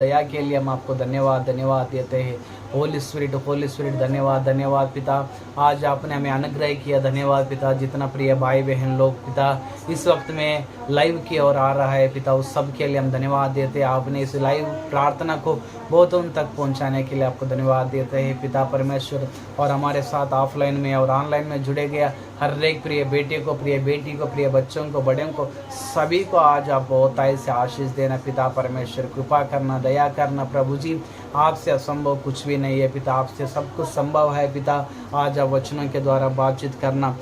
दया के लिए हम आपको धन्यवाद देते हैं। होली स्पिरिट धन्यवाद धन्यवाद पिता। आज आपने हमें अनुग्रह किया, धन्यवाद पिता। जितना प्रिय भाई बहन लोग पिता इस वक्त में लाइव की ओर आ रहा है पिता, उस सब के लिए हम धन्यवाद देते हैं। आपने इस लाइव प्रार्थना को बहुतों तक पहुंचाने के लिए आपको धन्यवाद देते हैं पिता परमेश्वर। और हमारे साथ ऑफलाइन में और ऑनलाइन में जुड़े गया हर एक प्रिय बेटे को, प्रिय बेटी को, प्रिय बच्चों को, बड़ों को, सभी को आज आप बहुतायत से आशीष देना पिता परमेश्वर। कृपा करना, दया करना प्रभु जी। आपसे असंभव कुछ भी नहीं है पिता, आपसे सब कुछ संभव है पिता। आज आप वचनों के द्वारा बातचीत करना,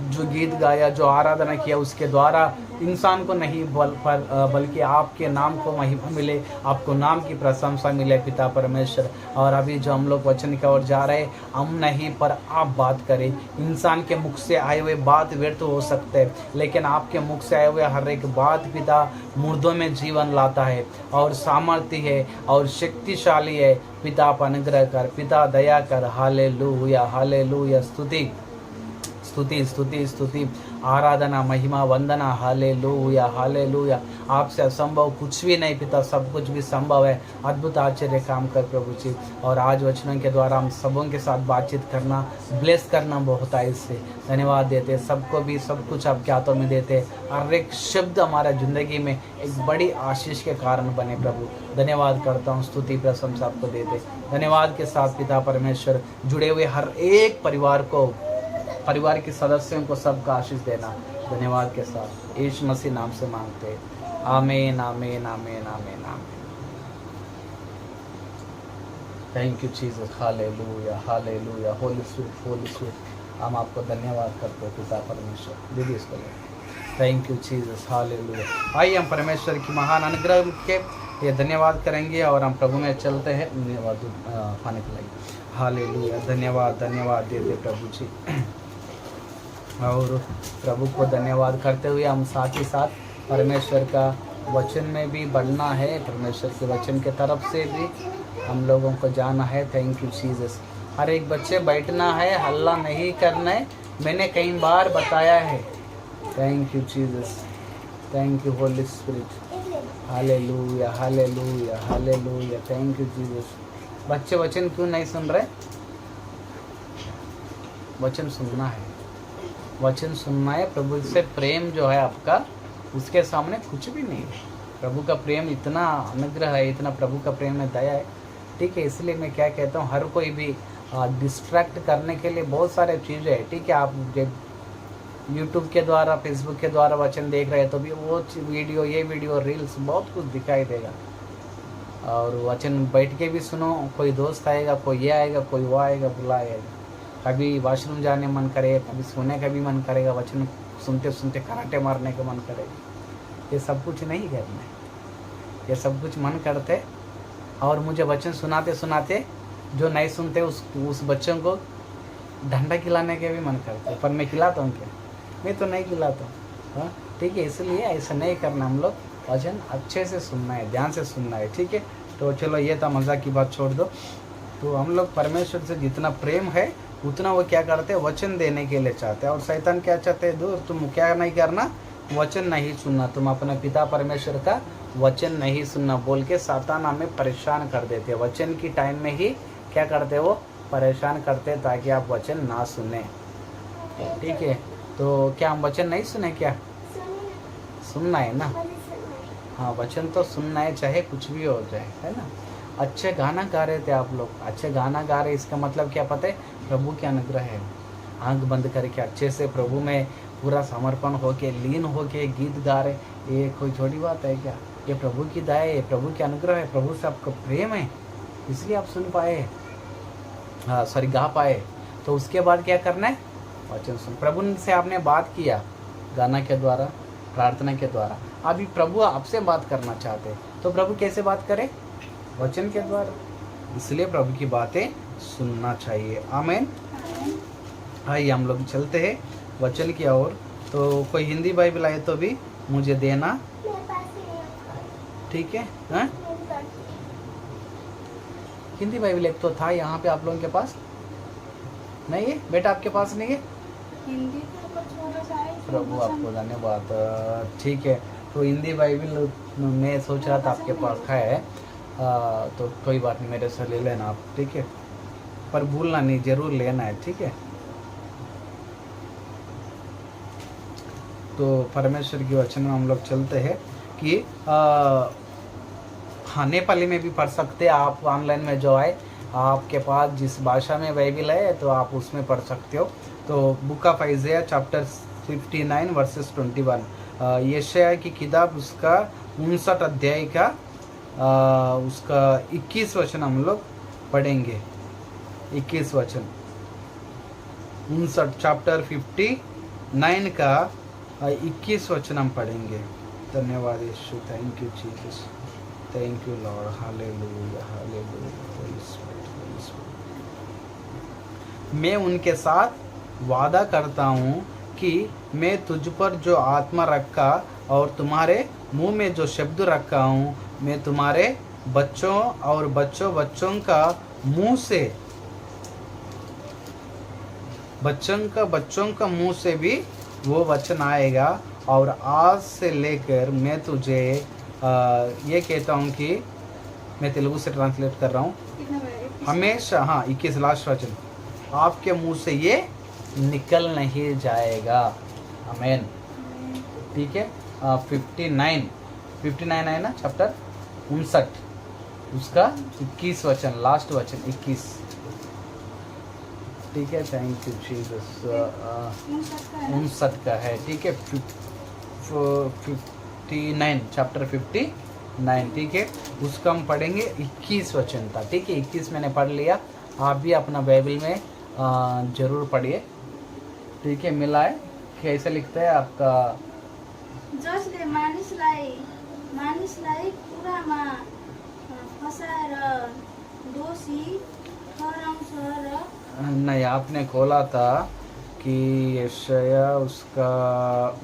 जो गीत गाया, जो आराधना किया, उसके द्वारा इंसान को नहीं बल्कि आपके नाम को महिमा मिले, आपको नाम की प्रशंसा मिले पिता परमेश्वर। और अभी जो हम लोग वचन की ओर जा रहे, हम नहीं पर आप बात करें। इंसान के मुख से आए हुए बात व्यर्थ हो सकते हैं, लेकिन आपके मुख से आए हुए हर एक बात पिता मुर्दों में जीवन लाता है और सामर्थ्य है और शक्तिशाली है। पिता आप अनुग्रह कर, पिता दया कर। Hallelujah hallelujah. स्तुति स्तुति स्तुति स्तुति, आराधना, महिमा, वंदना। Hallelujah hallelujah. आपसे असंभव कुछ भी नहीं पिता, सब कुछ भी संभव है। अद्भुत आश्चर्य काम कर प्रभु जी। और आज वचनों के द्वारा हम सबों के साथ बातचीत करना, ब्लेस करना बहुत है। इससे धन्यवाद देते, सबको भी सब कुछ आपके हाथों में देते। हर एक शब्द हमारा जिंदगी में एक बड़ी आशीष के कारण बने प्रभु। धन्यवाद करता हूँ, स्तुति प्रशंसा आपको देते। धन्यवाद के साथ पिता परमेश्वर जुड़े हुए हर एक परिवार को, परिवार के सदस्यों को सबका आशीष देना। धन्यवाद के साथ यीशु मसीह नाम से मांगते हैं। आमीन आमीन आमीन आमीन आमीन। Thank you Jesus. Hallelujah hallelujah. Holi spirit हम आपको धन्यवाद करते हैं पिता परमेश्वर। दीदी इसको ले। Thank you Jesus. हालेलुया। आइए हम परमेश्वर की महान अनुग्रह के ये धन्यवाद करेंगे और हम प्रभु में चलते हैं। धन्यवाद खाने के लिए। हालेलुया। धन्यवाद धन्यवाद देते प्रभु जी। और प्रभु को धन्यवाद करते हुए हम साथ ही साथ परमेश्वर का वचन में भी बढ़ना है, परमेश्वर के वचन के तरफ से भी हम लोगों को जाना है। Thank you Jesus. हर एक बच्चे बैठना है, हल्ला नहीं करना है, मैंने कई बार बताया है। Thank you Jesus. Thank you Holi spirit. Hallelujah hallelujah hallelujah. Thank you Jesus. बच्चे वचन क्यों नहीं सुन रहे? वचन सुनना है, वचन सुनना है। प्रभु से प्रेम जो है आपका, उसके सामने कुछ भी नहीं है। प्रभु का प्रेम इतना अनुग्रह है, इतना प्रभु का प्रेम में दया है। ठीक है, इसलिए मैं क्या कहता हूँ, हर कोई भी डिस्ट्रैक्ट करने के लिए बहुत सारे चीज़ें हैं। ठीक है, आप यूट्यूब के द्वारा, फेसबुक के द्वारा वचन देख रहे हैं तो भी वो वीडियो, ये वीडियो, रील्स बहुत कुछ दिखाई देगा। और वचन बैठ के भी सुनो, कोई दोस्त आएगा, कोई ये आएगा, कोई वो आएगा, बुलाएगा। कभी वॉशरूम जाने मन करेगा, कभी सोने का भी मन करेगा, वचन सुनते सुनते कराटे मारने का मन करेगा। ये सब कुछ नहीं करना है, ये सब कुछ मन करते। और मुझे वचन सुनाते सुनाते जो नहीं सुनते उस बच्चों को डंडा खिलाने के भी मन करते। पर मैं खिलाता हूँ क्या? मैं तो नहीं खिलाता हूँ। हाँ ठीक है, इसलिए ऐसा नहीं करना। हम लोग वचन अच्छे से सुनना है, ध्यान से सुनना है। ठीक है, तो चलो ये था, मजाक की बात छोड़ दो। तो हम लोग परमेश्वर से जितना प्रेम है उतना वो क्या करते हैं, वचन देने के लिए चाहते हैं। और शैतान क्या चाहते हैं, दूर तुम क्या नहीं करना, वचन नहीं सुनना, तुम अपने पिता परमेश्वर का वचन नहीं सुनना बोल के शैतान हमें परेशान कर देते हैं। वचन की टाइम में ही क्या करते हैं, वो परेशान करते हैं ताकि आप वचन ना सुने। ठीक है, तो क्या हम वचन नहीं सुने? क्या सुनना है ना? हाँ, वचन तो सुनना है, चाहे कुछ भी हो जाए, है ना। अच्छे गाना गा रहे थे आप लोग, अच्छे गाना गा रहे, इसका मतलब क्या पता है, प्रभु के अनुग्रह है। आंख बंद करके अच्छे से प्रभु में पूरा समर्पण होके, लीन होके गीत गा रहे, ये कोई छोटी बात है क्या? ये प्रभु की दया है, प्रभु के अनुग्रह है, प्रभु से आपका प्रेम है, इसलिए आप सुन पाए, हाँ सॉरी गा पाए। तो उसके बाद क्या करना है, वचन सुन। प्रभु से आपने बात किया गाना के द्वारा, प्रार्थना के द्वारा। अभी प्रभु आपसे बात करना चाहते हैं, तो प्रभु कैसे बात करे? वचन के द्वारा। इसलिए प्रभु की बातें सुनना चाहिए। आमीन। आइए हम लोग चलते हैं वचन की ओर। तो कोई हिंदी बाइबल आए तो भी मुझे देना, ठीक है? हाँ, हिंदी बाइबल एक तो था यहाँ पे आप लोगों के पास नहीं है बेटा? आपके पास नहीं है हिंदी? प्रभु आपको धन्यवाद। ठीक है, तो हिंदी बाइबल मैं सोच रहा था आपके पास है। तो कोई बात नहीं, मेरे से ले लेना आप, ठीक है, पर भूलना नहीं, जरूर लेना है, ठीक है। तो परमेश्वर की वचन में हम लोग चलते हैं कि हाँ, नेपाली में भी पढ़ सकते हैं आप, ऑनलाइन में जो है आपके पास जिस भाषा में बाइबल है तो आप उसमें पढ़ सकते हो। तो book of Isaiah chapter 59 verses 21, यशायाह की किताब उसका 59 अध्याय का उसका 21 वचन हम लोग पढ़ेंगे। 21 वचन 59 चैप्टर 59 का 21 वचन हम पढ़ेंगे। धन्यवाद यीशु, thank you Jesus, thank you Lord, hallelujah hallelujah. मैं उनके साथ वादा करता हूँ कि मैं तुझ पर जो आत्मा रखा और तुम्हारे मुंह में जो शब्द रखा हूँ, मैं तुम्हारे बच्चों और बच्चों बच्चों का मुंह से, बच्चों का मुंह से भी वो वचन आएगा। और आज से लेकर मैं तुझे ये कहता हूँ कि मैं तेलुगु से ट्रांसलेट कर रहा हूँ, हमेशा, हाँ 21 लास्ट वचन, आपके मुंह से ये निकल नहीं जाएगा। आमेन, ठीक है। 59 है ना चैप्टर 59, उसका 21 वचन, लास्ट वचन 21, ठीक है। Thank you Jesus. 59 का है, ठीक है। 59 चैप्टर 59, ठीक है, उसका हम पढ़ेंगे 21 वचन था, ठीक है। 21 मैंने पढ़ लिया, आप भी अपना बाइबल में जरूर पढ़िए, ठीक है। मिला है, कैसे लिखता है आपका? जसले मानिसलाई कुरामा फसाएर दोषी ठहराउँछ र नहीं, आपने खोला था कि यशायाह उसका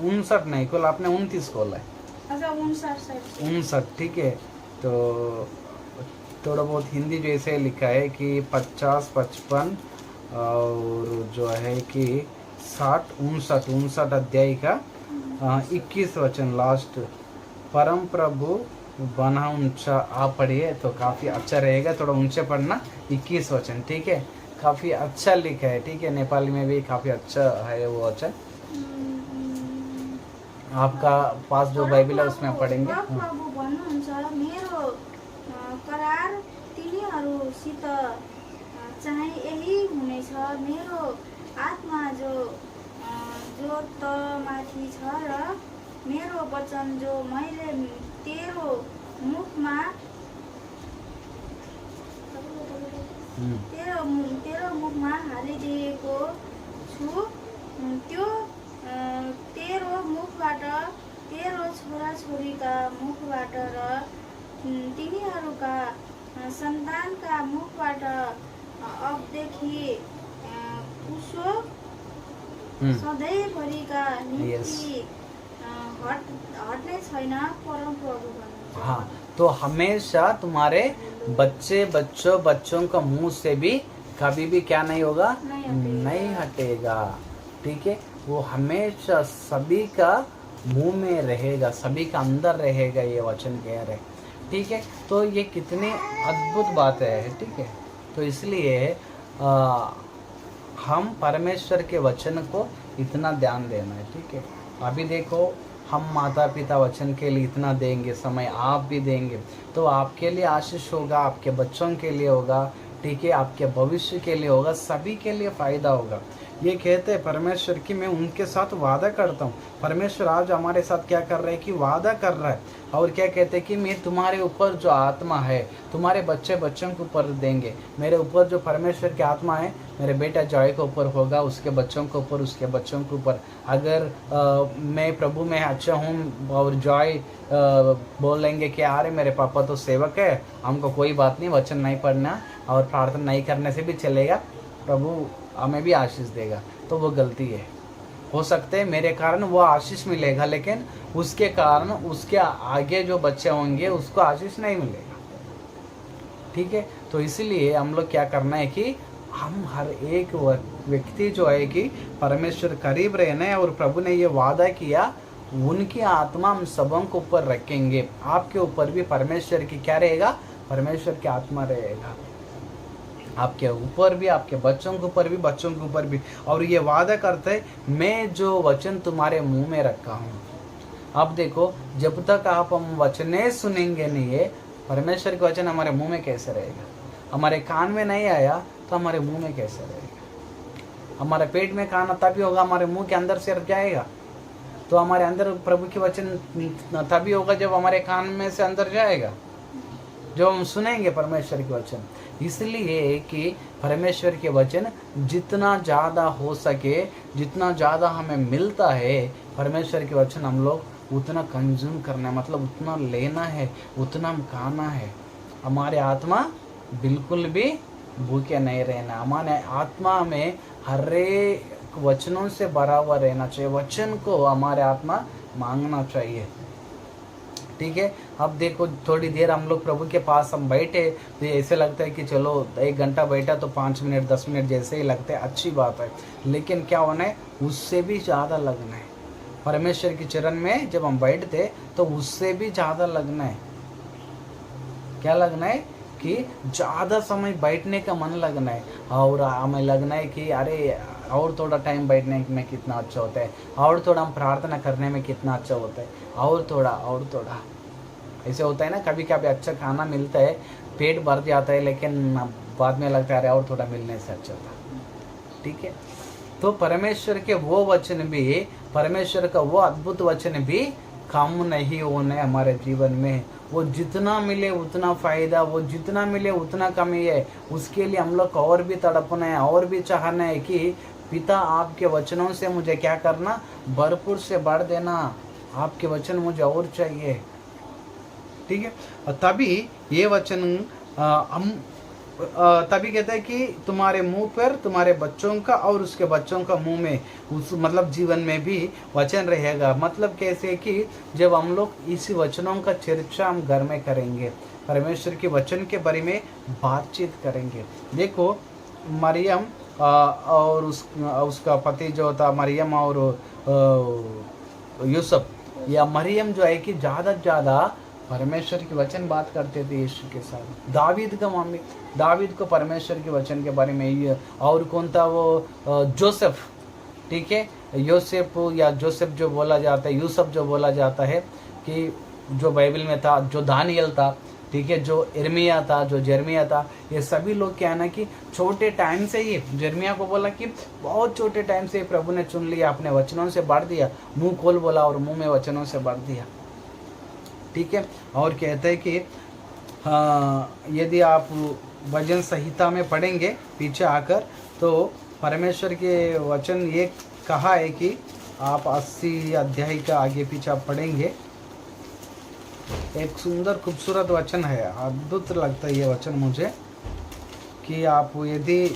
59 नहीं खोला, आपने 29 खोला है। अच्छा, 59, ठीक है। तो थोड़ा बहुत हिंदी जैसे लिखा है कि 50, 55 और जो है कि 60, 59 अध्याय का 21 वचन लास्ट, परम प्रभु बना ऊंचा, आप पढ़िए तो काफ़ी अच्छा रहेगा, थोड़ा ऊंचे पढ़ना। 21 वचन, ठीक है, काफ़ी अच्छा लिखा है, ठीक है। नेपाली में भी काफ़ी अच्छा है वो वचन। आपका पास जो बाइबल है उसमें पढ़ेंगे। प्रभु भन्नुहुन्छ, मेरो करार तिनीहरूसित चाहिँ यही हुनेछ, मेरो आत्मा जो त माथि छ र मेरो वचन जो मैले तेरो मुखमा हालिदिएको छु, त्यो तेरो मुखबाट, तेरो छोराछोरीका मुखबाट र तिनीहरूका सन्तानका मुखबाट अबदेखि उसो सधैँभरिका निम्ति हट्ने छैन, परम प्रभु भन्नुहुन्छ। हाँ, तो हमेशा तुम्हारे बच्चों का मुंह से भी कभी भी क्या नहीं होगा, नहीं हटेगा, ठीक है। वो हमेशा सभी का मुंह में रहेगा, सभी का अंदर रहेगा, ये वचन कह रहे, ठीक है। तो ये कितनी अद्भुत बात है, ठीक है। तो इसलिए हम परमेश्वर के वचन को इतना ध्यान देना है, ठीक है। अभी देखो, हम माता पिता वचन के लिए इतना देंगे समय, आप भी देंगे तो आपके लिए आशीष होगा, आपके बच्चों के लिए होगा, ठीक है, आपके भविष्य के लिए होगा, सभी के लिए फ़ायदा होगा। ये कहते हैं परमेश्वर कि मैं उनके साथ वादा करता हूँ। परमेश्वर आज हमारे साथ क्या कर रहा है कि वादा कर रहा है, और क्या कहते हैं कि मैं तुम्हारे ऊपर जो आत्मा है तुम्हारे बच्चों के ऊपर देंगे। मेरे ऊपर जो परमेश्वर की आत्मा है मेरे बेटा जॉय के ऊपर होगा, उसके बच्चों के ऊपर, उसके बच्चों के ऊपर। अगर मैं प्रभु में अच्छा हूँ और जॉय बोलेंगे कि अरे मेरे पापा तो सेवक है, हमको कोई बात नहीं, वचन नहीं पढ़ना और प्रार्थना नहीं करने से भी चलेगा, प्रभु हमें भी आशीष देगा, तो वो गलती है। हो सकते हैं मेरे कारण वो आशीष मिलेगा, लेकिन उसके कारण उसके आगे जो बच्चे होंगे उसको आशीष नहीं मिलेगा, ठीक है। तो इसलिए हम लोग क्या करना है कि हम हर एक व्यक्ति जो है कि परमेश्वर करीब रहना है, और प्रभु ने ये वादा किया उनकी आत्मा हम सबों के ऊपर रखेंगे। आपके ऊपर भी परमेश्वर की क्या रहेगा, परमेश्वर की आत्मा रहेगा आपके ऊपर भी, आपके बच्चों के ऊपर भी, बच्चों के ऊपर भी। और ये वादा करता है, मैं जो वचन तुम्हारे मुंह में रखा हूँ। अब देखो, जब तक आप हम वचने सुनेंगे नहीं है, परमेश्वर के वचन हमारे मुंह में कैसे रहेगा? हमारे कान में नहीं आया तो हमारे मुंह में कैसे रहेगा? हमारे पेट में खाना तभी होगा, हमारे मुंह के अंदर से जाएगा। तो हमारे अंदर प्रभु के वचन तभी होगा जब हमारे कान में से अंदर जाएगा, जब हम सुनेंगे परमेश्वर के वचन। इसलिए कि परमेश्वर के वचन जितना ज़्यादा हो सके, जितना ज़्यादा हमें मिलता है परमेश्वर के वचन, हम लोग उतना कंज्यूम करना है, मतलब उतना लेना है, उतना हम खाना है। हमारे आत्मा बिल्कुल भी भूखे नहीं रहना। हमारे आत्मा में हर एक वचनों से भरा हुआ रहना चाहिए। वचन को हमारे आत्मा मांगना चाहिए। ठीक है। अब देखो, थोड़ी देर हम लोग प्रभु के पास हम बैठे तो ऐसे लगता है कि चलो 1 घंटा बैठा तो 5 मिनट 10 मिनट जैसे ही लगते हैं, अच्छी बात है। लेकिन क्या होना है, उससे भी ज़्यादा लगना है। परमेश्वर के चरण में जब हम बैठते तो उससे भी ज़्यादा लगना है। क्या लगना है कि ज़्यादा समय बैठने का मन लगना है। और हमें लगना है कि अरे और थोड़ा टाइम बैठने में कितना अच्छा होता है, और थोड़ा हम प्रार्थना करने में कितना अच्छा होता है, और थोड़ा ऐसे होता है ना। कभी कभी अच्छा खाना मिलता है, पेट भर जाता है, लेकिन बाद में लगता है अरे और थोड़ा मिलने से अच्छा था। ठीक है। तो परमेश्वर के वो वचन भी, परमेश्वर का वो अद्भुत वचन भी कम नहीं होने हमारे जीवन में। वो जितना मिले उतना फायदा, वो जितना मिले उतना कमी है। उसके लिए हम लोग को और भी तड़पना है, और भी चाहना है कि पिता आपके वचनों से मुझे क्या करना, भरपूर से बढ़ देना। आपके वचन मुझे और चाहिए। ठीक है। और तभी ये वचन हम तभी कहते हैं कि तुम्हारे मुंह पर तुम्हारे बच्चों का और उसके बच्चों का मुंह में, उस मतलब जीवन में भी वचन रहेगा। मतलब कैसे कि जब हम लोग इसी वचनों का चर्चा हम घर में करेंगे, परमेश्वर के वचन के बारे में बातचीत करेंगे। देखो, मरियम और उसका पति जो था, मरियम और यूसुफ, या मरियम जो है कि ज़्यादा से ज़्यादा परमेश्वर के वचन बात करते थे यीशु के साथ। दावीद का मम्मी, दावीद को परमेश्वर के वचन के बारे में ये, और कौन था वो, जोसेफ। ठीक है। योसेफ या जोसेफ जो बोला जाता है, यूसुफ जो बोला जाता है, कि जो बाइबल में था, जो दानियल था, ठीक है, जो इर्मिया था, जो जर्मिया था, ये सभी लोग क्या है ना कि छोटे टाइम से ही, जर्मिया को बोला कि बहुत छोटे टाइम से प्रभु ने चुन लिया, अपने वचनों से बढ़ दिया, मुंह खोल बोला और मुंह में वचनों से बढ़ दिया। ठीक है। और कहते हैं कि यदि आप भजन संहिता में पढ़ेंगे पीछे आकर, तो परमेश्वर के वचन ये कहा है कि आप 80 अध्याय का आगे पीछे आप पढ़ेंगे, एक सुंदर खूबसूरत वचन है, अद्भुत लगता है ये वचन मुझे, कि आप यदि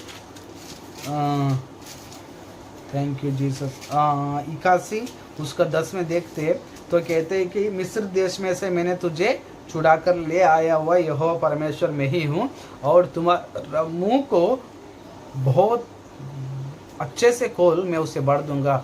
थैंक यू जीसस 81 उसका 10 में देखते तो कहते हैं कि मिस्र देश में से मैंने तुझे छुड़ाकर ले आया हुआ यहोवा परमेश्वर मैं ही हूँ, और तुम्हारा मुंह को बहुत अच्छे से खोल, मैं उसे बढ़ दूंगा,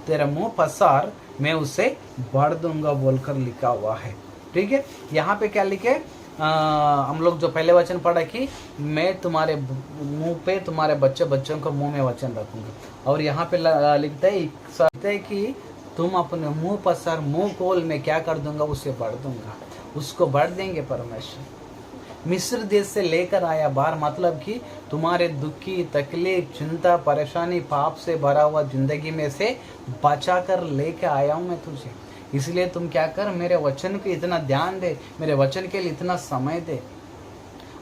तेरा मुंह पसार, मैं उसे बढ़ दूंगा, बोलकर लिखा हुआ है। ठीक है। यहाँ पे क्या लिखे, हम लोग जो पहले वचन पढ़ा कि मैं तुम्हारे मुंह पे तुम्हारे बच्चों को मुंह में वचन रखूंगा, और यहाँ पे लिखता है कि तुम अपने मुंह पसार, मुंह खोल, मैं क्या कर दूंगा, उसे बढ़ दूंगा, उसको बढ़ देंगे परमेश्वर। मिस्र देश से लेकर आया बाहर, मतलब कि तुम्हारे दुखी, तकलीफ, चिंता, परेशानी, पाप से भरा हुआ जिंदगी में से बचा कर लेकर आया हूँ मैं तुझे। इसलिए तुम क्या कर, मेरे वचन पे इतना ध्यान दे, मेरे वचन के लिए इतना समय दे।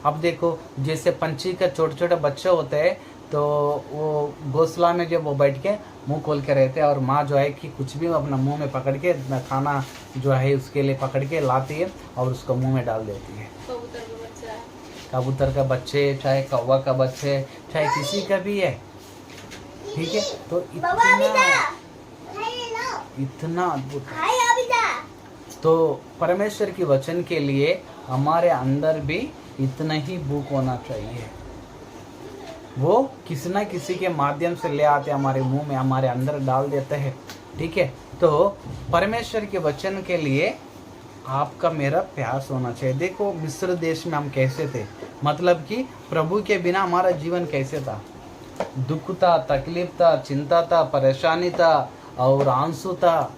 अब देखो, जैसे पंछी का छोटे छोटे बच्चे होते हैं, तो वो घोंसला में जब वो बैठ के मुंह खोल के रहते हैं, और माँ जो है कि कुछ भी अपना मुंह में पकड़ के खाना जो है उसके लिए पकड़ के लाती है और उसको मुंह में डाल देती है। कबूतर का बच्चे, चाहे कौवा का बच्चे, चाहे किसी का भी है। ठीक है। तो इतना अद्भुत। तो परमेश्वर की वचन के लिए हमारे अंदर भी इतना ही भूख होना चाहिए। वो किसी न किसी के माध्यम से ले आते हमारे मुंह में, हमारे अंदर डाल देते हैं। ठीक है। तो परमेश्वर के वचन के लिए आपका मेरा प्यास होना चाहिए। देखो मिस्र देश में हम कैसे थे, मतलब कि प्रभु के बिना हमारा जीवन कैसे था। दुख था, तकलीफ था, चिंता था, परेशानी था और आंसू था,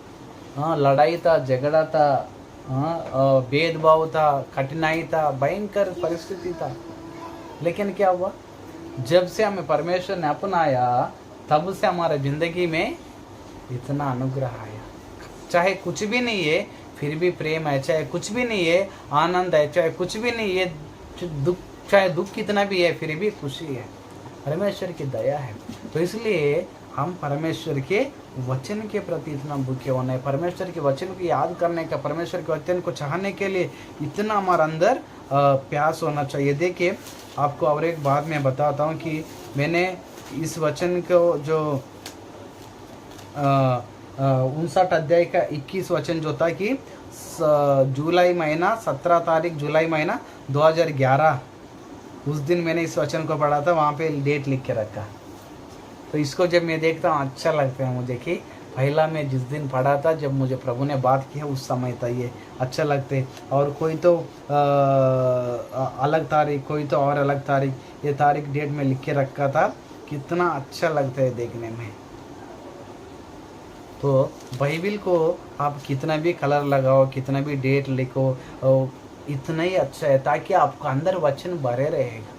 हाँ, लड़ाई था, झगड़ा था, हाँ, भेदभाव था, कठिनाई था, भयंकर परिस्थिति था। लेकिन क्या हुआ, जब से हमें परमेश्वर ने अपनाया तब से हमारे ज़िंदगी में इतना अनुग्रह आया। चाहे कुछ भी नहीं है फिर भी प्रेम है, चाहे कुछ भी नहीं है आनंद है, चाहे कुछ भी नहीं है दुख, चाहे दुख कितना भी है फिर भी खुशी है। परमेश्वर की दया है। तो इसलिए हम परमेश्वर के वचन के प्रति इतना भूखे होना है, परमेश्वर के वचन को याद करने का, परमेश्वर के वचन को चाहने के लिए इतना हमारे अंदर प्यास होना चाहिए। देखिए आपको और एक बात मैं बताता हूँ कि मैंने इस वचन को जो 59 अध्याय का 21 वचन जो था कि जुलाई महीना 17 तारीख जुलाई महीना 2011 उस दिन मैंने इस वचन को पढ़ा था, वहाँ पे डेट लिख के रखा। तो इसको जब मैं देखता हूँ अच्छा लगता है मुझे कि पहला मैं जिस दिन पढ़ा था, जब मुझे प्रभु ने बात की है उस समय था, ये अच्छा लगते। और कोई तो अलग तारीख, कोई तो और अलग तारीख, ये तारीख डेट में लिख के रखा था। कितना अच्छा लगता है देखने में। तो बाइबिल को आप कितना भी कलर लगाओ, कितना भी डेट लिखो, इतना ही अच्छा है ताकि आपका अंदर वचन भरे रहेगा।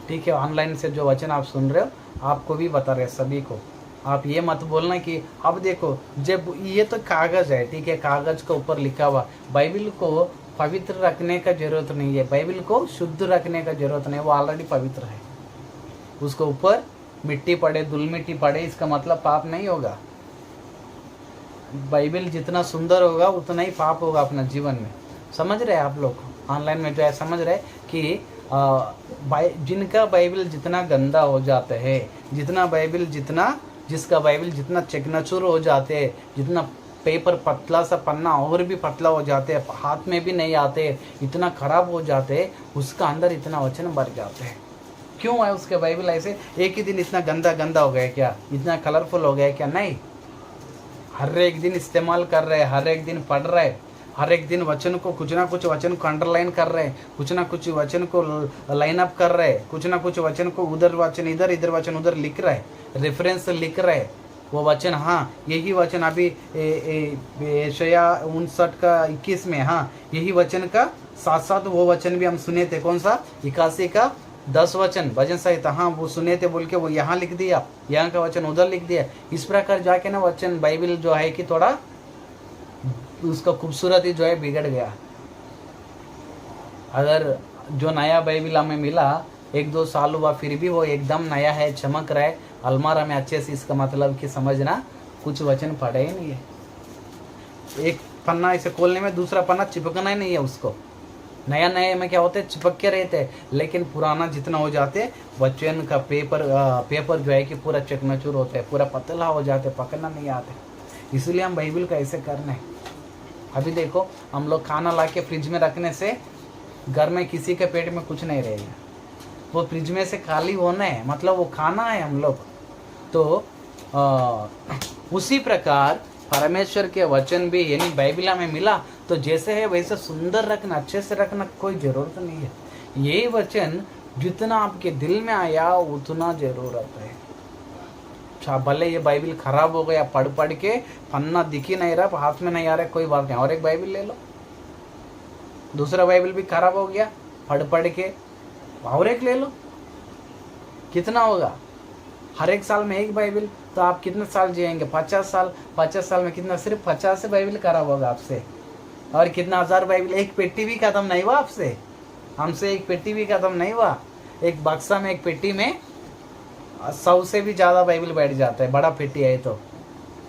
ठीक है, ऑनलाइन से जो वचन आप सुन रहे हो आपको भी बता रहे सभी को। आप ये मत बोलना कि अब देखो, जब ये तो कागज़ है, ठीक है, कागज़ के ऊपर लिखा हुआ। बाइबिल को पवित्र रखने का जरूरत नहीं है, बाइबिल को शुद्ध रखने का जरूरत नहीं है, वो ऑलरेडी पवित्र है। उसके ऊपर मिट्टी पड़े, धूल मिट्टी पड़े, इसका मतलब पाप नहीं होगा। बाइबिल जितना सुंदर होगा उतना ही पाप होगा अपना जीवन में। समझ रहे हैं आप लोग? ऑनलाइन में जो है समझ रहे कि जिनका बाइबिल जितना गंदा हो जाता है, जिसका बाइबिल जितना चकनाचूर हो जाते हैं, जितना पेपर पतला सा पन्ना और भी पतला हो जाते हैं, हाथ में भी नहीं आते, इतना खराब हो जाते हैं, उसका अंदर इतना वचन भर जाते हैं। क्यों है उसके बाइबिल ऐसे? एक ही दिन इतना गंदा हो गया क्या? इतना कलरफुल हो गया क्या? नहीं, हर एक दिन इस्तेमाल कर रहे हैं, हर एक दिन पढ़ रहे हैं, हर एक दिन वचन को कुछ ना कुछ वचन को अंडरलाइन कर रहे हैं, कुछ ना कुछ वचन को लाइन अप कर रहे हैं, कुछ ना कुछ वचन को उधर वचन इधर, इधर वचन उधर लिख रहे हैं, रेफरेंस लिख रहे हैं। वो वचन, हाँ यही वचन अभी यशायाह 59 का 21 में, हाँ यही वचन का साथ साथ वो वचन भी हम सुने थे। कौन सा? 81 का 10 वचन भजन संहिता, हाँ वो सुने थे बोल के वो यहाँ लिख दिया, यहाँ का वचन उधर लिख दिया। इस प्रकार जाके ना वचन बाइबिल जो है कि थोड़ा उसका खूबसूरती जो है बिगड़ गया। अगर जो नया बाइबिल हमें मिला 1-2 साल हुआ फिर भी वो एकदम नया है, चमक रहा है अलमारा में अच्छे से, इसका मतलब कि समझना कुछ वचन पढ़े ही नहीं है। एक पन्ना इसे खोलने में दूसरा पन्ना चिपकना ही नहीं है उसको। नया में क्या होते हैं, चिपक के रहते हैं, लेकिन पुराना जितना हो जाते वचन का पेपर जो है कि पूरा चकनाचूर होता है, पूरा पतला हो जाते, पकड़ना नहीं आते। इसलिए हम बाइबिल का ऐसे करना है। अभी देखो हम लोग खाना ला के फ्रिज में रखने से घर में किसी के पेट में कुछ नहीं रहेगा, वो फ्रिज में से खाली होना है, मतलब वो खाना है हम लोग। तो उसी प्रकार परमेश्वर के वचन भी यानी बाइबिल में मिला तो जैसे है वैसे सुंदर रखना, अच्छे से रखना, कोई ज़रूरत नहीं है। ये वचन जितना आपके दिल में आया उतना ज़रूरत है। भले ये बाइबिल खराब हो गया, पढ़ के पन्ना दिख ही नहीं रहा, हाथ में नहीं आ रहा, कोई बात नहीं, और एक बाइबिल ले लो। दूसरा बाइबिल भी खराब हो गया, पढ़ के और एक ले लो, कितना होगा? हर एक साल में एक बाइबिल, तो आप कितने साल जिएंगे? 50 साल। 50 साल में कितना? सिर्फ 50 बाइबिल खराब होगा आपसे। और कितना 1000 बाइबिल, एक पेटी भी खत्म नहीं हुआ आपसे, हमसे एक पेटी भी खत्म नहीं हुआ। एक बक्सा में, एक पेटी में 100 से भी ज़्यादा बाइबिल बैठ जाता है, बड़ा पेटी है। तो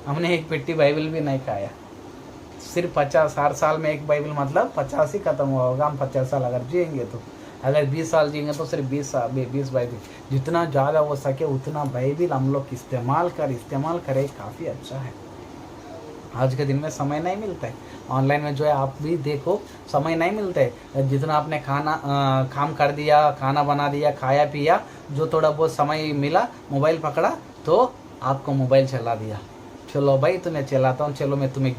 हमने एक पेटी बाइबिल भी नहीं खाया, सिर्फ 50। हर साल में एक बाइबिल, मतलब 50 ही खत्म हुआ होगा। हम 50 साल अगर जिएंगे तो, अगर 20 साल जिएंगे तो सिर्फ 20 बाइबिल। जितना ज़्यादा हो सके उतना बाइबिल हम लोग इस्तेमाल करें, काफ़ी अच्छा है। आज के दिन में समय नहीं मिलता है, ऑनलाइन में जो है आप भी देखो समय नहीं मिलता है। जितना आपने काम कर दिया, खाना बना दिया, खाया पिया, जो थोड़ा बहुत समय मिला मोबाइल पकड़ा तो आपको मोबाइल चला दिया, चलो भाई तुम्हें चलाता हूँ, चलो मैं तुम्हें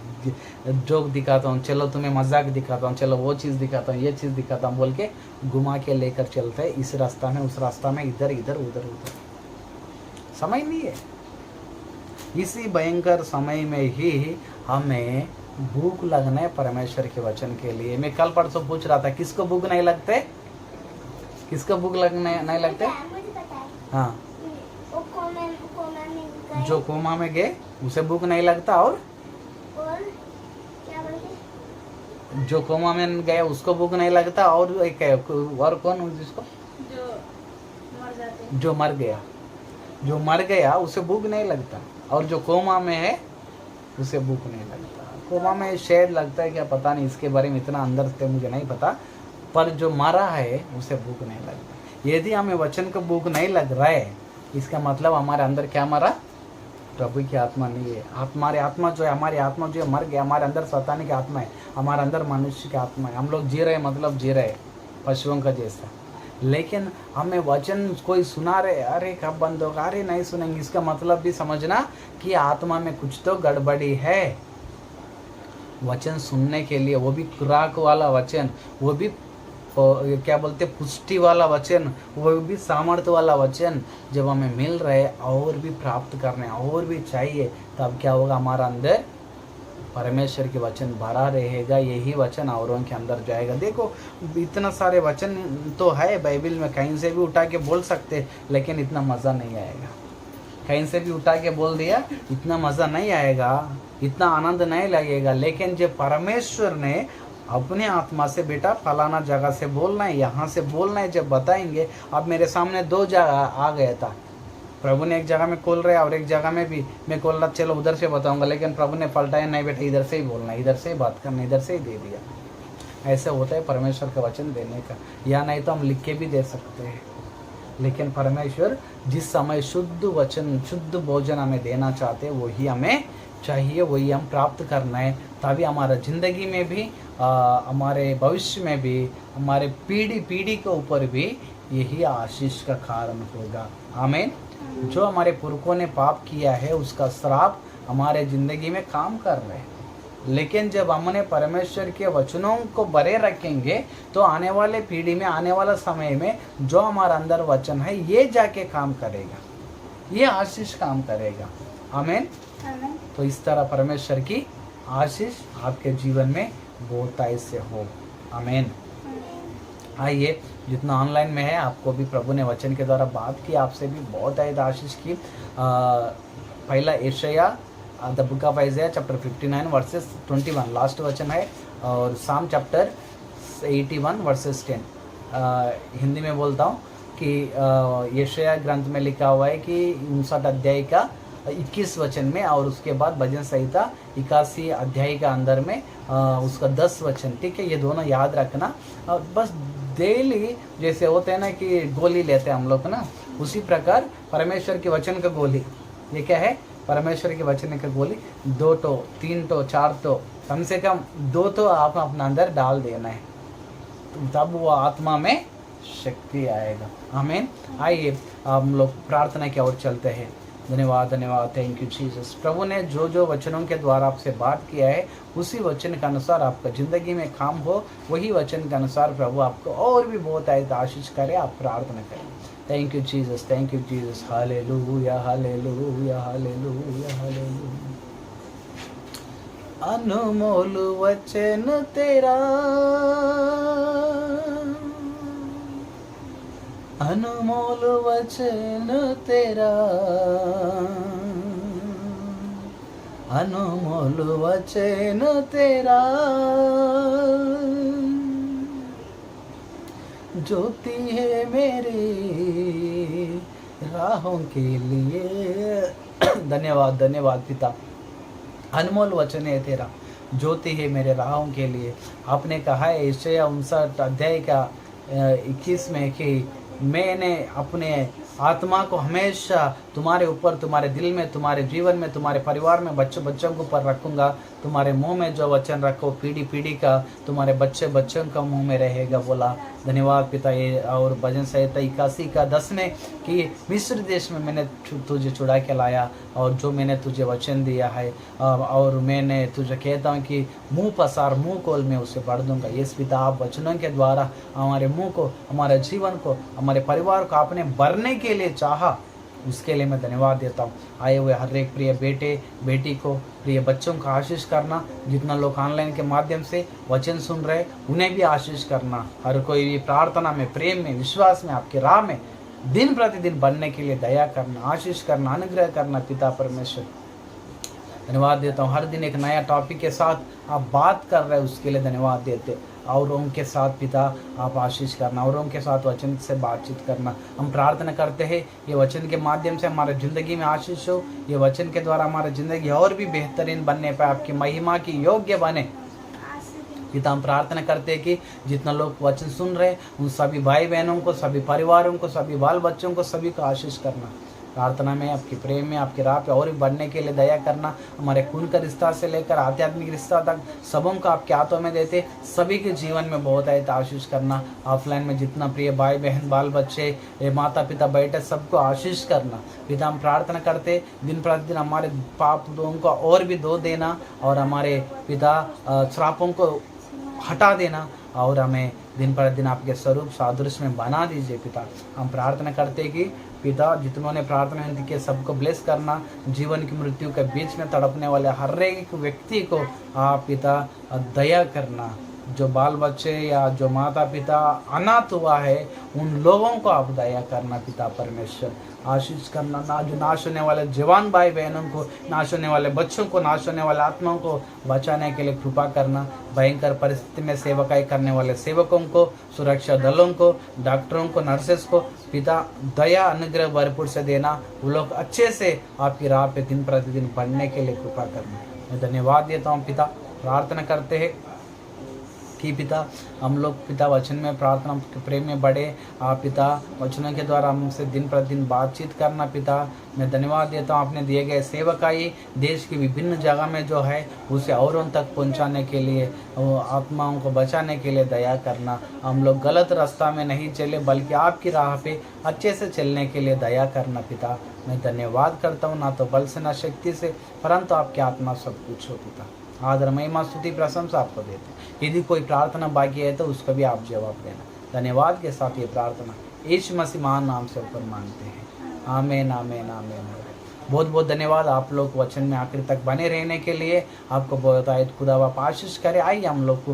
जोक दिखाता हूँ, चलो तुम्हें मजाक दिखाता हूँ, चलो वो चीज़ दिखाता हूँ, ये चीज़ दिखाता हूँ बोल के घुमा के लेकर चलते हैं, इस रास्ता में उस रास्ता में, इधर इधर उधर उधर। समय नहीं है। इसी भयंकर समय में ही हमें भूख लगना है परमेश्वर के वचन के लिए। मैं कल परसों पूछ रहा था किसको भूख नहीं लगते, किसको भूख लगने नहीं लगते? मुझे पता है। हाँ, वो कोमा में गए। जो कोमा में गए उसे भूख नहीं लगता, और क्या बोलते? जो कोमा में गया उसको भूख नहीं लगता, और एक है, और कौन जिसको जो मर जाते। जो मर गया उसे भूख नहीं लगता, और जो कोमा में है उसे भूख नहीं लगता। कोमा में शायद लगता है क्या पता नहीं, इसके बारे में इतना अंदर से मुझे नहीं पता, पर जो मरा है उसे भूख नहीं लगता। यदि हमें वचन को भूख नहीं लग रहा है, इसका मतलब हमारे अंदर क्या मरा? प्रभु की आत्मा नहीं है। हमारी आत्मा जो है, हमारी आत्मा जो है मर गया। हमारे अंदर सैतान की आत्मा है, हमारे अंदर मनुष्य की आत्मा है। हम लोग जी रहे मतलब जी रहे पशुओं का जैसा, लेकिन हमें वचन कोई सुना रहे, अरे कब बंद होगा, अरे नहीं सुनेंगे, इसका मतलब भी समझना कि आत्मा में कुछ तो गड़बड़ी है। वचन सुनने के लिए, वो भी खुराक वाला वचन, वो भी क्या बोलते पुष्टि वाला वचन, वो भी सामर्थ्य वाला वचन जब हमें मिल रहे और भी प्राप्त करने और भी चाहिए, तब क्या होगा? हमारा अंदर परमेश्वर के वचन भरा रहेगा, यही वचन औरों के अंदर जाएगा। देखो इतना सारे वचन तो है बाइबल में, कहीं से भी उठा के बोल सकते, लेकिन इतना मज़ा नहीं आएगा। कहीं से भी उठा के बोल दिया, इतना मज़ा नहीं आएगा, इतना आनंद नहीं लगेगा। लेकिन जब परमेश्वर ने अपने आत्मा से, बेटा फलाना जगह से बोलना है, यहाँ से बोलना है, जब बताएंगे। अब मेरे सामने 2 जगह आ गया था, प्रभु ने एक जगह में खोल रहे और एक जगह में भी मैं खोल रहा, चलो उधर से बताऊंगा, लेकिन प्रभु ने पलटाया, नहीं बेटा इधर से ही बोलना, इधर से ही बात करना, इधर से ही दे दिया। ऐसा होता है परमेश्वर का वचन देने का। या नहीं तो हम लिख के भी दे सकते हैं, लेकिन परमेश्वर जिस समय शुद्ध वचन, शुद्ध भोजन हमें देना चाहते हैं, वही हमें चाहिए, वही हम प्राप्त करना है। तभी हमारा ज़िंदगी में भी, हमारे भविष्य में भी, हमारे पीढ़ी के ऊपर भी यही आशीष का कारण होगा। आमीन। जो हमारे पुरखों ने पाप किया है, उसका श्राप हमारे ज़िंदगी में काम कर रहे हैं, लेकिन जब हमने परमेश्वर के वचनों को बरे रखेंगे, तो आने वाले पीढ़ी में, आने वाला समय में जो हमारा अंदर वचन है, ये जाके काम करेगा, ये आशीष काम करेगा। आमीन। तो इस तरह परमेश्वर की आशीष आपके जीवन में बहुतायत से हो। आमीन। आइए, जितना ऑनलाइन में है, आपको भी प्रभु ने वचन के द्वारा बात की, आपसे भी बहुत आशीष की। पहला यशाया, the book of Isaiah chapter 59 verses 21 last वचन है, और साम चैप्टर 81 वर्सेस 10। हिंदी में बोलता हूँ कि यशाया ग्रंथ में लिखा हुआ है कि 59 अध्याय का 21 वचन में, और उसके बाद भजन संहिता 81 अध्याय का अंदर में उसका 10 वचन। ठीक है, ये दोनों याद रखना। बस डेली जैसे होते हैं ना कि गोली लेते हैं हम लोग ना, उसी प्रकार परमेश्वर के वचन का गोली, ये क्या है? परमेश्वर के वचन का गोली 2 तो 3 तो 4 तो कम से कम 2 तो आप अपना अंदर डाल देना है, तब वो आत्मा में शक्ति आएगा। आमीन। आइए हम लोग प्रार्थना की ओर चलते हैं। धन्यवाद, धन्यवाद, थैंक यू जीसस। प्रभु ने जो जो वचनों के द्वारा आपसे बात किया है, उसी वचन के अनुसार आपका ज़िंदगी में काम हो, वही वचन के अनुसार प्रभु आपको और भी बहुत आशीष करे। आप प्रार्थना करें। Thank you Jesus, thank you Jesus. Hallelujah, hallelujah, hallelujah, hallelujah. अनमोल वचन तेरा, अनमोल वचन तेरा, अनमोल वचन तेरा, ज्योति है मेरी राहों के लिए। धन्यवाद, धन्यवाद पिता। अनमोल वचन है तेरा, ज्योति है मेरे राहों के लिए। आपने कहा है यशाया 59 अध्याय का 21 में कि मैंने अपने आत्मा को हमेशा तुम्हारे ऊपर, तुम्हारे दिल में, तुम्हारे जीवन में, तुम्हारे परिवार में, बच्चों के ऊपर रखूंगा, तुम्हारे मुंह में जो वचन रखो पीढ़ी पीढ़ी का तुम्हारे बच्चे बच्चों का मुंह में रहेगा बोला। धन्यवाद पिता। ये और भजन संहिता 81 का 10 में कि मिस्र देश में मैंने तुझे छुड़ा के लाया और जो मैंने तुझे वचन दिया है और मैंने तुझे कहता हूँ कि मुंह पसार मुंह खोल मैं उसे पढ़ दूंगा। यस पिता, आप वचनों के द्वारा हमारे मुंह को, हमारे जीवन को, हमारे परिवार को आपने भरने के लिए चाहा, उसके लिए मैं धन्यवाद देता हूँ। आए हुए हर एक प्रिय बेटे बेटी को, प्रिय बच्चों को आशीष करना। जितना लोग ऑनलाइन के माध्यम से वचन सुन रहे उन्हें भी आशीष करना। हर कोई भी प्रार्थना में, प्रेम में, विश्वास में, आपकी राह में दिन प्रतिदिन बढ़ने के लिए दया करना, आशीष करना, अनुग्रह करना। पिता परमेश्वर धन्यवाद देता हूँ। हर दिन एक नया टॉपिक के साथ आप बात कर रहे हैं, उसके लिए धन्यवाद देते। और उनके साथ पिता आप आशीष करना और उनके साथ वचन से बातचीत करना। हम प्रार्थना करते हैं ये वचन के माध्यम से हमारे ज़िंदगी में आशीष हो, ये वचन के द्वारा हमारी ज़िंदगी और भी बेहतरीन बनने पर आपकी महिमा की योग्य बने। पिता हम प्रार्थना करते हैं कि जितना लोग वचन सुन रहे हैं उन सभी भाई बहनों को, सभी परिवारों को, सभी बाल बच्चों को, सभी को आशीष करना। प्रार्थना में, आपके प्रेम में, आपकी राह पे और भी बढ़ने के लिए दया करना। हमारे खून का रिश्ता से लेकर आध्यात्मिक रिश्ता तक सबों को आपके हाथों में देते, सभी के जीवन में बहुत है तो आशीष करना। ऑफलाइन में जितना प्रिय भाई बहन, बाल बच्चे, माता पिता बैठे, सबको आशीष करना। पिता हम प्रार्थना करते दिन प्रतिदिन हमारे पापों को और भी धो देना और हमारे पिता श्रापों को हटा देना और हमें दिन प्रतिदिन आपके स्वरूप सादृश्य में बना दीजिए। पिता हम प्रार्थना करते कि पिता जितनों ने प्रार्थना की के सबको ब्लेस करना। जीवन की मृत्यु के बीच में तड़पने वाले हर एक व्यक्ति को आप पिता दया करना। जो बाल बच्चे या जो माता पिता अनाथ हुआ है उन लोगों को आप दया करना। पिता परमेश्वर आशीष करना। ना जो नाश होने वाले जवान भाई बहनों को, नाश होने वाले बच्चों को, नाश होने वाले आत्माओं को बचाने के लिए कृपा करना। भयंकर परिस्थिति में सेवकाई करने वाले सेवकों को, सुरक्षा दलों को, डॉक्टरों को, नर्सेस को पिता दया अनुग्रह भरपूर से देना। वो लोग अच्छे से आपकी राह पे दिन प्रतिदिन बढ़ने के लिए कृपा करना। मैं धन्यवाद देता हूँ पिता। प्रार्थना करते हैं कि पिता हम लोग पिता वचन में, प्रार्थना के प्रेम में बढ़े। आप पिता वचनों के द्वारा हमसे दिन प्रतिदिन बातचीत करना। पिता मैं धन्यवाद देता हूँ अपने दिए गए सेवकाई देश की विभिन्न जगह में जो है उसे औरों तक पहुँचाने के लिए, वो आत्माओं को बचाने के लिए दया करना। हम लोग गलत रास्ता में नहीं चले बल्कि आपकी राह पे अच्छे से चलने के लिए दया करना। पिता मैं धन्यवाद करता हूँ, ना तो बल से ना शक्ति से परंतु आपकी आत्मा सब कुछ हो। पिता आदर महिमा स्तुति प्रशंसा आपको देते। यदि कोई प्रार्थना बाकी है तो उसका भी आप जवाब देना। धन्यवाद के साथ ये प्रार्थना यीशु मसीह महान नाम से ऊपर मांगते हैं। आमीन आमीन आमीन। बहुत बहुत धन्यवाद आप लोग वचन में आखिर तक बने रहने के लिए। आपको बहुत आयत खुदा बाप आशीष करे। आइए हम लोग को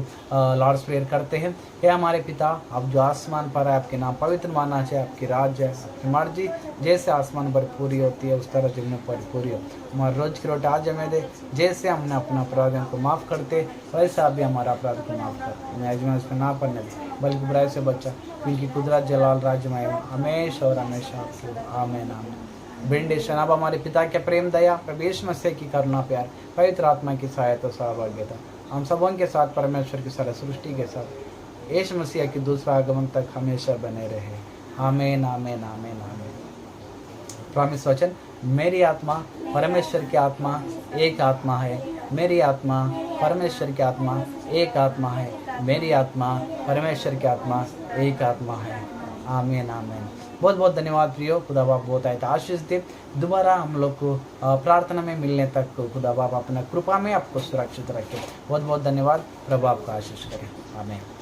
लॉर्ड्स प्रेयर करते हैं। हे हमारे पिता, आप जो आसमान पर है, आपके नाम पवित्र माना जाए, आपकी राज है, आपकी मर्जी जैसे आसमान पर पूरी होती है उस तरह जिनमें पर पूरी हो। हमारे रोज की रोटी आज हमें दे, जैसे हमने अपना अपराधों को माफ़ करते वैसे आप भी हमारा अपराध को माफ़ करते। हमें आजमाइश में ना पड़ने दे बल्कि बुराई से बचा, क्योंकि कुदरत जलाल राज्य में हमेशा और हमेशा आपकी। आमीन आमीन। बेंडेशन अब हमारे पिता के प्रेम, दया, प्रवेश मसीह की करुणा, प्यार, पवित्र आत्मा की सहायता, सहभाग्यता हम सबों के साथ, परमेश्वर की सारी सृष्टि के साथ यीशु मसीह की दूसरा आगमन तक हमेशा बने रहे। आमीन आमीन आमीन आमीन। प्रॉमिस वचन, मेरी आत्मा परमेश्वर की आत्मा एक आत्मा है। मेरी आत्मा परमेश्वर की आत्मा एक आत्मा है। मेरी आत्मा परमेश्वर की आत्मा एक आत्मा है। आमीन आमीन। बहुत बहुत धन्यवाद प्रियो। खुदा बाप बहुत आए आशीष दे। दोबारा हम लोग को प्रार्थना में मिलने तक खुदा बाप अपना कृपा में आपको सुरक्षित रखे। बहुत बहुत धन्यवाद। प्रभु आपका आशीष करें। आमीन।